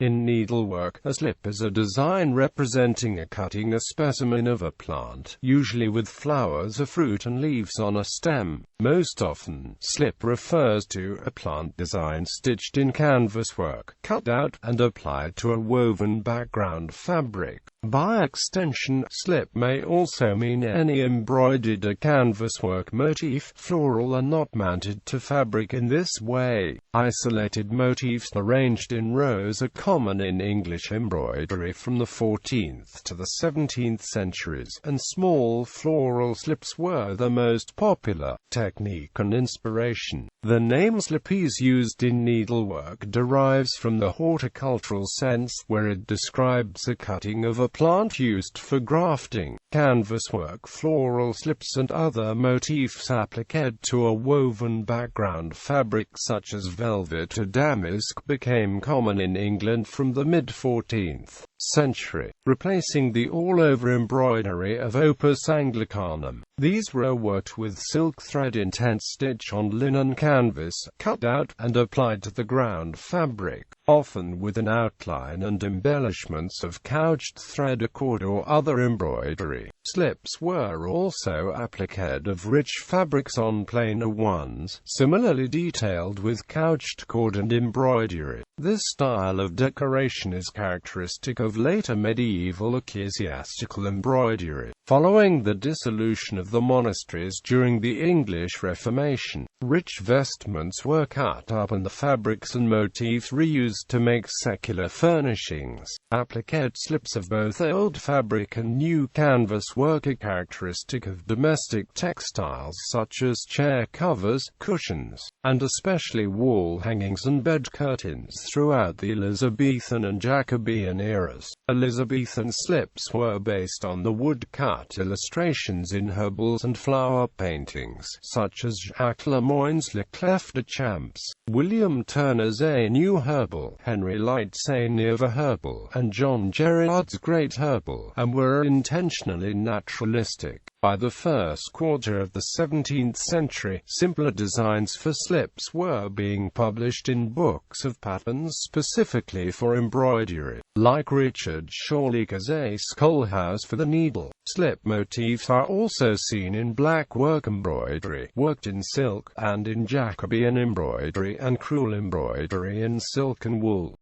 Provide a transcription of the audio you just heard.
In needlework, a slip is a design representing a cutting a specimen of a plant, usually with flowers, a fruit and leaves on a stem. Most often, slip refers to a plant design stitched in canvas work, cut out, and applied to a woven background fabric. By extension, slip may also mean any embroidered or canvas work motif, floral and not mounted to fabric. In this way, isolated motifs arranged in rows are common in English embroidery from the 14th to the 17th centuries, and small floral slips were the most popular technique and inspiration. The name slip is used in needlework derives from the horticultural sense, where it describes a cutting of a plant used for grafting. Canvas work, floral slips and other motifs applied to a woven background fabric such as velvet or damask became common in England from the mid-14th century, replacing the all-over embroidery of opus anglicanum. These were worked with silk thread in tent stitch on linen canvas, cut out, and applied to the ground fabric, often with an outline and embellishments of couched thread or cord or other embroidery. Slips were also appliqued of rich fabrics on plainer ones, similarly detailed with couched cord and embroidery. This style of decoration is characteristic of later medieval ecclesiastical embroidery. Following the dissolution of the monasteries during the English Reformation, rich vestments were cut up and the fabrics and motifs reused to make secular furnishings. Appliqued slips of both old fabric and new canvas work are characteristic of domestic textiles such as chair covers, cushions, and especially wall hangings and bed curtains throughout the Elizabethan and Jacobean eras. Elizabethan slips were based on the woodcut illustrations in herbals and flower paintings, such as Jacques Lemoyne's Le Clef de Champs, William Turner's A New Herbal, Henry Light's A Nouveau Herbal, and John Gerard's Great Herbal, and were intentionally naturalistic. By the first quarter of the 17th century, simpler designs for slips were being published in books of patterns specifically for embroidery, like Richard Shawley's A Schoolhouse for the Needle. Slip motifs are also seen in black work embroidery, worked in silk, and in Jacobean embroidery and crewel embroidery in silk and wool.